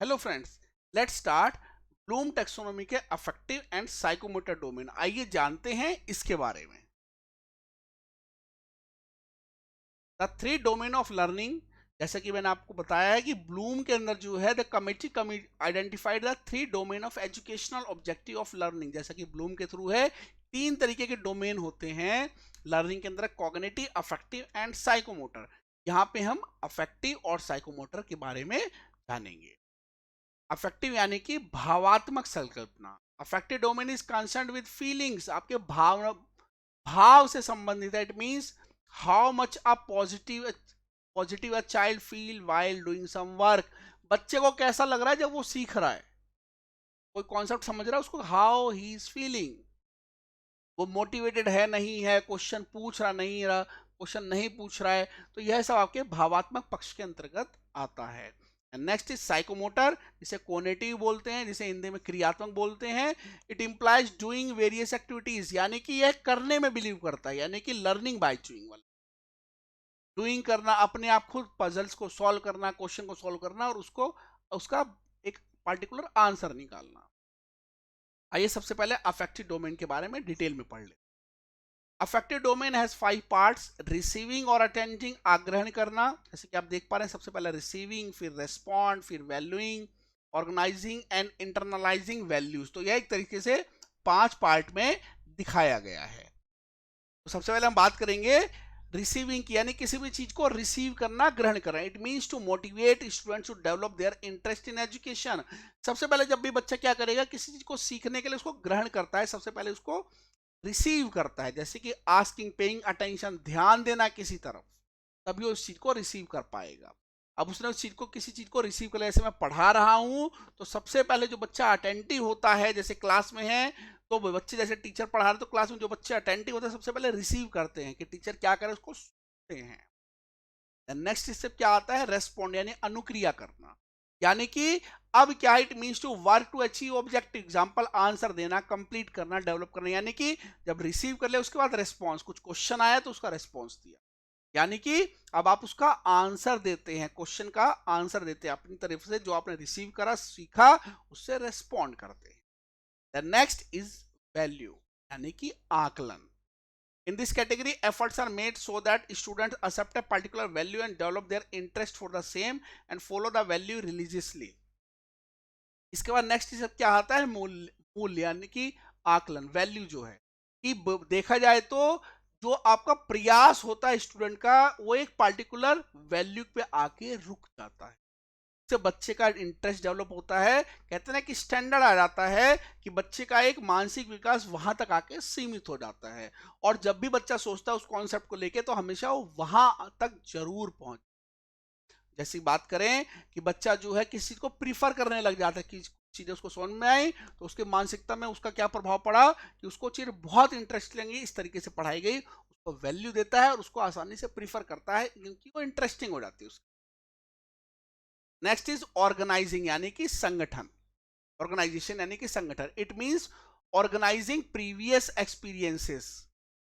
Hello friends, let's start Bloom taxonomy के affective and psychomotor domain. आइए जानते हैं इसके बारे में। The three domain of learning, जैसा कि मैंने आपको बताया है कि ब्लूम के अंदर जो है the committee identified the three domain of educational objective of learning. जैसा कि ब्लूम के थ्रू है तीन तरीके के डोमेन होते हैं लर्निंग के अंदर, कॉग्निटिव, अफेक्टिव एंड साइकोमोटर। यहाँ पे हम अफेक्टिव और साइकोमोटर के बारे में जानेंगे। अफेक्टिव यानी कि भावात्मक संकल्पना। Affective domain is concern with feelings, आपके भाव से संबंधित है। It means how much a positive a child feel while doing some work. बच्चे को कैसा लग रहा है जब वो सीख रहा है, कोई कॉन्सेप्ट समझ रहा है उसको, हाउ ही इज फीलिंग, वो मोटिवेटेड है नहीं है, क्वेश्चन पूछ रहा नहीं रहा, क्वेश्चन नहीं पूछ रहा है। तो यह सब आपके भावात्मक पक्ष के अंतर्गत आता है। नेक्स्ट इज साइकोमोटर, जिसे कोनेटिव बोलते हैं, जिसे हिंदी में क्रियात्मक बोलते हैं। It implies doing various activities, यानी कि यह करने में बिलीव करता है, यानी कि लर्निंग बाय डूइंग वाला। डूइंग करना, अपने आप खुद पजल्स को सॉल्व करना, क्वेश्चन को सॉल्व करना और उसको उसका एक पार्टिकुलर आंसर निकालना। आइए सबसे पहले अफेक्टिव डोमेन के बारे में डिटेल में पढ़ ले। Affective domain has 5 parts. Receiving और अटेंडिंग, आग्रहण करना, जैसे कि आप देख पा रहे हैं, सबसे पहले रिसीविंग, फिर रेस्पॉन्ड, फिर valuing, organising and internalising values. तो यह एक तरीके से 5 पार्ट में दिखाया गया है। तो सबसे पहले हम बात करेंगे रिसीविंग की, यानी किसी भी चीज को रिसीव करना, ग्रहण करना। It means to motivate students to develop their interest in education. सबसे पहले जब भी बच्चा क्या करेगा, किसी चीज को सीखने के लिए उसको ग्रहण करता है, सबसे पहले उसको रिसीव करता है। जैसे कि आस्किंग, पेइंग अटेंशन, ध्यान देना किसी तरफ, तभी वो उस चीज को रिसीव कर पाएगा। अब उसने उस चीज को, किसी चीज को रिसीव कर लिया, जैसे मैं पढ़ा रहा हूं तो सबसे पहले जो बच्चा अटेंटिव होता है, जैसे क्लास में है तो बच्चे, जैसे टीचर पढ़ा रहे तो क्लास में जो बच्चे अटेंटिव होते हैं सबसे पहले रिसीव करते हैं कि टीचर क्या करे, उसको सुनते हैं। नेक्स्ट स्टेप क्या आता है, रेस्पॉन्ड, यानी अनुक्रिया करना, यानी कि अब क्या, it means to work to achieve objective. Example, answer देना, कंप्लीट करना, डेवलप करना, यानी कि जब रिसीव कर ले उसके बाद रेस्पॉन्स, कुछ क्वेश्चन आया तो उसका रेस्पॉन्स दिया, यानी कि अब आप उसका आंसर देते हैं, क्वेश्चन का आंसर देते हैं अपनी तरफ से, जो आपने रिसीव करा, सीखा, उससे रेस्पॉन्ड करते हैं। द नेक्स्ट इज वैल्यू, यानी कि आकलन। In this category, efforts are made so that students accept a particular value and develop their interest for the same and follow the value religiously. इसके बाद नेक्स्ट क्या आता है, मूल्य। मूल्य यानी कि आकलन, वैल्यू जो है कि देखा जाए तो जो आपका प्रयास होता है स्टूडेंट का, वो एक पार्टिकुलर वैल्यू पे आके रुक जाता है, से बच्चे का इंटरेस्ट डेवलप होता है। कहते हैं ना कि स्टैंडर्ड आ जाता है, कि बच्चे का एक मानसिक विकास वहां तक आके सीमित हो जाता है, और जब भी बच्चा सोचता है उस कॉन्सेप्ट को लेके तो हमेशा वो वहां तक जरूर पहुंच। जैसी बात करें कि बच्चा जो है किसी चीज को प्रीफर करने लग जाता है, कि चीजें उसको समझ में आई तो उसके मानसिकता में उसका क्या प्रभाव पड़ा, कि उसको चीज बहुत इंटरेस्ट लेंगी, इस तरीके से पढ़ाई गई, उसको वैल्यू देता है और उसको आसानी से प्रीफर करता है क्योंकि वो इंटरेस्टिंग हो जाती है उसकी। नेक्स्ट इज ऑर्गेनाइजिंग, यानी कि संगठन। ऑर्गेनाइजेशन यानी कि संगठन। It means organising previous experiences,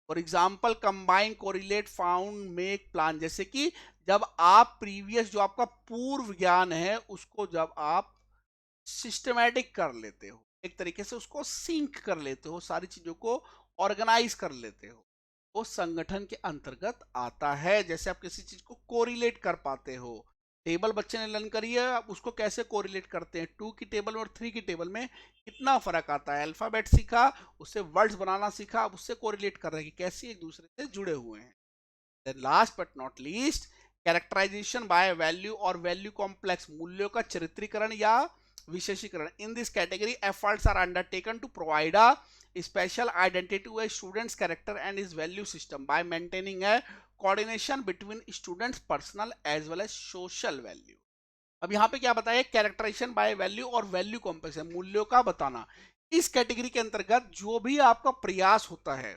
for example combine, correlate, found, make, plan. जैसे कि जब आप प्रीवियस, जो आपका पूर्व ज्ञान है, उसको जब आप सिस्टमैटिक कर लेते हो, एक तरीके से उसको सिंक कर लेते हो, सारी चीजों को ऑर्गेनाइज कर लेते हो, वो संगठन के अंतर्गत आता है। जैसे आप किसी चीज को कोरिलेट कर पाते हो, टेबल बच्चे ने लर्न करी है, आप उसको कैसे कोरिलेट करते हैं, 2 की टेबल और 3 की टेबल में कितना फर्क आता है। अल्फाबेट सीखा, उससे वर्ड्स बनाना सीखा, अब उससे कोरिलेट कर रहे हैं कि कैसे एक दूसरे से जुड़े हुए हैं। Then last but not least, characterisation by value और वैल्यू कॉम्प्लेक्स, मूल्यों का चरित्रीकरण या विशेषीकरण। In this category efforts are undertaken to provide a special identity to a student's character and his value system by maintaining a coordination between students personal as well as social value. अब यहाँ पे क्या बताया, characterisation by value और value complex है, मूल्यों का बताना। इस कैटेगरी के अंतर्गत जो भी आपका प्रयास होता है,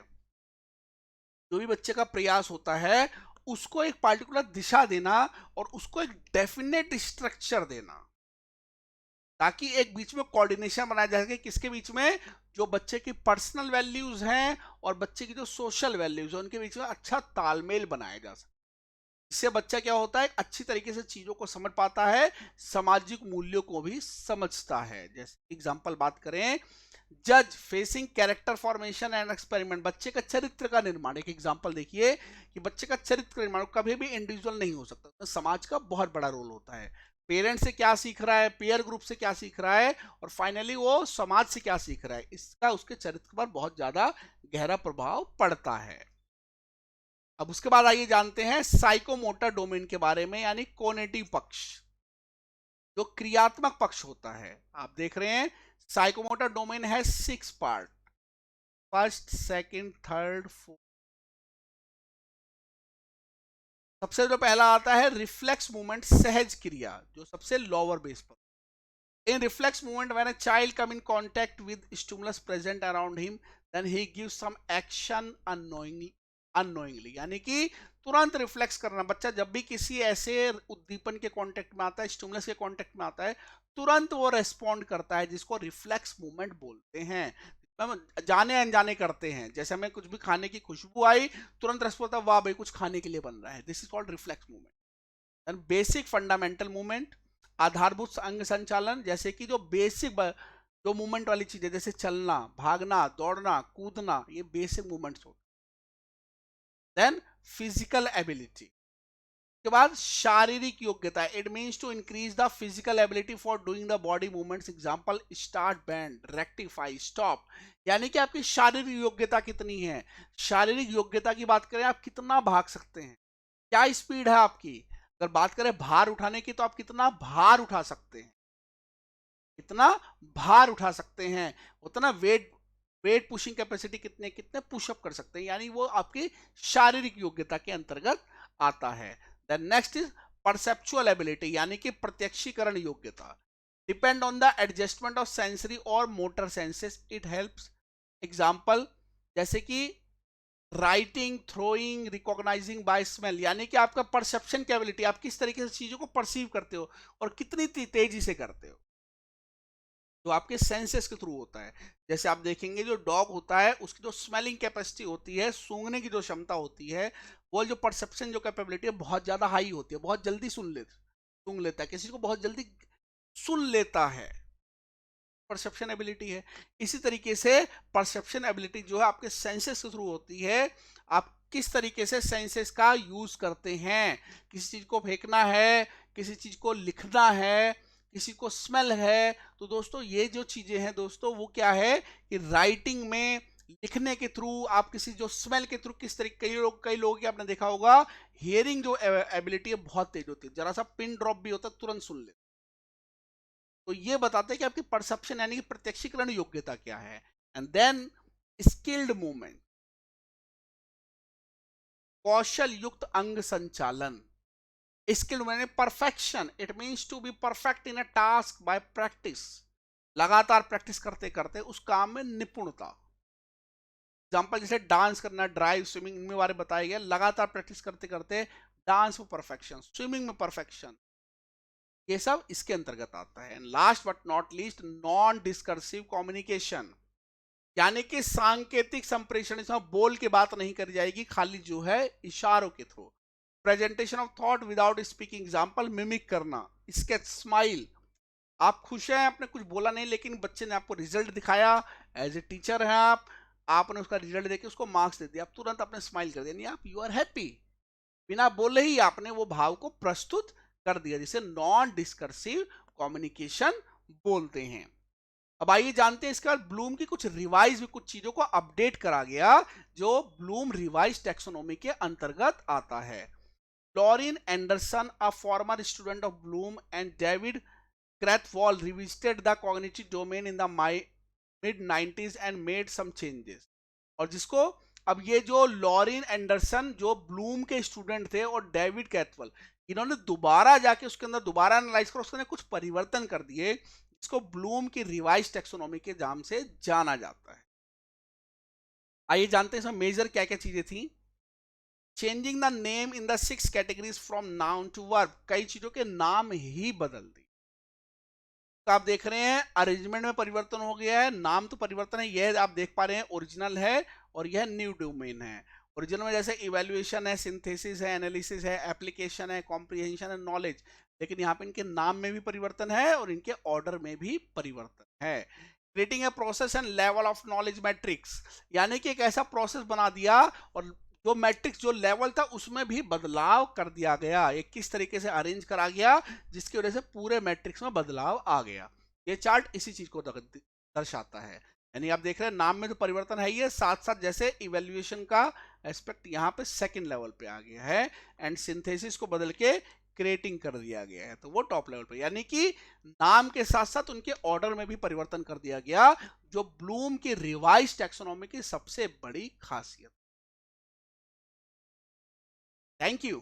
जो भी बच्चे का प्रयास होता है, उसको एक पार्टिकुलर दिशा देना और उसको एक डेफिनेट स्ट्रक्चर देना, ताकि एक बीच में कोऑर्डिनेशन बनाया जा सके, किसके बीच में, जो बच्चे की पर्सनल वैल्यूज हैं और बच्चे की जो सोशल वैल्यूज है, उनके बीच में अच्छा तालमेल बनाया जा सके, इससे बच्चा क्या होता है, अच्छी तरीके से चीजों को समझ पाता है, सामाजिक मूल्यों को भी समझता है। जैसे एग्जांपल बात करें, जज facing character formation and experiment, बच्चे का चरित्र का निर्माण। एक एग्जांपल देखिए कि बच्चे का चरित्र का निर्माण कभी भी इंडिविजुअल नहीं हो सकता, तो समाज का बहुत बड़ा रोल होता है। पेरेंट्स से क्या सीख रहा है, पेयर ग्रुप से क्या सीख रहा है, और फाइनली वो समाज से क्या सीख रहा है, इसका उसके चरित्र पर बहुत ज्यादा गहरा प्रभाव पड़ता है। अब उसके बाद आइए जानते हैं साइकोमोटर डोमेन के बारे में, यानी कोग्निटिव पक्ष, जो क्रियात्मक पक्ष होता है। आप देख रहे हैं साइकोमोटर डोमेन है 6 part, first, second, third, fourth. सबसे जो पहला आता है रिफ्लेक्स मूवमेंट, सहज क्रिया, जो सबसे लोअर बेस पर। In reflex movement, when a child come in contact with stimulus present around him, then he gives some action unknowingly, यानी कि तुरंत रिफ्लेक्स करना। बच्चा जब भी किसी ऐसे उद्दीपन के कांटेक्ट में आता है, स्टिमुलस के कांटेक्ट में आता है, तुरंत वो रेस्पॉन्ड करता है, जिसको रिफ्लेक्स मूवमेंट बोलते हैं। हम जाने अनजाने करते हैं, जैसे हमें कुछ भी खाने की खुशबू आई, तुरंत रेस्पॉन्ड होता है, वाह भाई कुछ खाने के लिए बन रहा है, this is called reflex movement. Basic fundamental movement, आधारभूत अंग संचालन, जैसे कि जो बेसिक जो मूवमेंट वाली चीजें, जैसे चलना, भागना, दौड़ना, कूदना, ये बेसिक मूवमेंट्स होते हैं। देन फिजिकल एबिलिटी के बाद शारीरिक योग्यता, it means to increase the physical ability for doing the body movements. Example start, bend, rectify, stop, यानी कि आपकी शारीरिक योग्यता कितनी है। शारीरिक योग्यता की बात करें, आप कितना भाग सकते हैं, क्या स्पीड है आपकी। अगर बात करें भार उठाने की, तो आप कितना भार उठा सकते हैं, कितना भार उठा सकते हैं, उतना वेट वेट पुशिंग कैपेसिटी कितने कितने पुशअप कर सकते हैं, यानी वो आपकी शारीरिक योग्यता के अंतर्गत आता है। Then next is perceptual ability, यानी कि प्रत्यक्षीकरण योग्यता। Depend on the adjustment of sensory और motor senses, it helps. Example जैसे कि writing, throwing, recognising by smell, यानी कि आपका परसेप्शन की एबिलिटी, आप किस तरीके से चीजों को परसीव करते हो और कितनी तेजी से करते हो, जो आपके सेंसेस के थ्रू होता है। जैसे आप देखेंगे जो डॉग होता है, उसकी जो स्मेलिंग कैपेसिटी होती है, सूंघने की जो क्षमता होती है, वो जो परसेप्शन जो कैपेबिलिटी है बहुत ज्यादा हाई होती है, बहुत जल्दी सूंघ लेता है, किसी को बहुत जल्दी सुन लेता है, परसेप्शन एबिलिटी है। इसी तरीके से परसेप्शन एबिलिटी जो है आपके सेंसेस के थ्रू होती है, आप किस तरीके से सेंसेस का यूज करते हैं, किसी चीज को फेंकना है, किसी चीज को लिखना है, किसी को स्मेल है। तो दोस्तों ये जो चीजें हैं दोस्तों, वो क्या है कि राइटिंग में, लिखने के थ्रू, आप किसी जो स्मेल के थ्रू किस तरीके, कई लोगों की आपने देखा होगा हियरिंग जो एबिलिटी है बहुत तेज होती है, जरा सा पिन ड्रॉप भी होता है तुरंत सुन ले। तो ये बताते हैं कि आपकी परसेप्शन यानी कि प्रत्यक्षीकरण योग्यता क्या है। एंड देन स्किल्ड मूवमेंट, कौशल युक्त अंग संचालन। स्किल्ड मैंने perfection, it means to be perfect in a task by practice, लगातार प्रैक्टिस करते करते उस काम में निपुणता। एग्जाम्पल जैसे डांस करना, ड्राइव, स्विमिंग, इनमें बारे बताया गया, लगातार प्रैक्टिस करते करते डांस में परफेक्शन, स्विमिंग में परफेक्शन, ये सब इसके अंतर्गत आता है। And last but not least non discursive communication, यानी कि सांकेतिक संप्रेषण, इसमें बोल के बात नहीं करी जाएगी, खाली जो है इशारों के through. Presentation of thought without speaking, example mimic करना, स्केच, स्माइल, आप खुश हैं, आपने कुछ बोला नहीं, लेकिन बच्चे ने आपको रिजल्ट दिखाया, एज ए टीचर हैं आप, आपने उसका रिजल्ट देके उसको मार्क्स दे दिया, आप तुरंत अपने स्माइल कर दिया, नहीं आप यू आर हैप्पी, बिना बोले ही आपने वो भाव को प्रस्तुत कर दिया, जिसे नॉन डिस्कर्सिव कम्युनिकेशन बोलते हैं। अब आइए जानते हैं इसके बाद ब्लूम की कुछ रिवाइज भी, कुछ चीजों को अपडेट करा गया जो ब्लूम रिवाइज टेक्सोनोमी के अंतर्गत आता है। Lorin Anderson, a former student of Bloom, and David Krathwohl revisited the cognitive domain in the mid 90s and made some changes. और जिसको, अब ये जो लॉरिन एंडरसन जो ब्लूम के स्टूडेंट थे, और डेविड कैथवल, इन्होंने दोबारा जाके उसके अंदर दोबारा एनालाइज कर उसके अंदर कुछ परिवर्तन कर दिए, इसको ब्लूम की रिवाइज टेक्सोनोमी के नाम से जाना जाता है। आइए जानते हैं इसमें मेजर क्या क्या चीजें थी। Changing the name in the 6 categories from noun to verb, कई चीजों के नाम ही बदल दी। तो आप देख रहे हैं अरेंजमेंट में परिवर्तन हो गया है, नाम तो परिवर्तन है, यह आप देख पा रहे हैं ओरिजिनल है और यह न्यू डोमेन है। ओरिजिनल में जैसे इवेल्युएशन है, सिंथेसिस है, एनालिसिस है, एप्लीकेशन है, कॉम्प्रिहेंशन है, नॉलेज, लेकिन यहाँ पे इनके नाम में भी परिवर्तन है और इनके ऑर्डर में भी परिवर्तन है। Creating a process and level of knowledge matrix, यानी कि एक ऐसा प्रोसेस बना दिया और जो मैट्रिक्स जो लेवल था उसमें भी बदलाव कर दिया गया, एक किस तरीके से अरेंज करा गया जिसकी वजह से पूरे मैट्रिक्स में बदलाव आ गया। ये चार्ट इसी चीज को दर्शाता है। यानी आप देख रहे हैं नाम में तो परिवर्तन है ही है, साथ साथ जैसे इवेल्युएशन का एस्पेक्ट यहाँ पे सेकंड लेवल पे आ गया है एंड सिंथेसिस को बदल के क्रिएटिंग कर दिया गया है, तो वो टॉप लेवल पे, यानी कि नाम के साथ साथ उनके ऑर्डर में भी परिवर्तन कर दिया गया, जो ब्लूम की रिवाइज टैक्सोनॉमी की सबसे बड़ी खासियत। Thank you.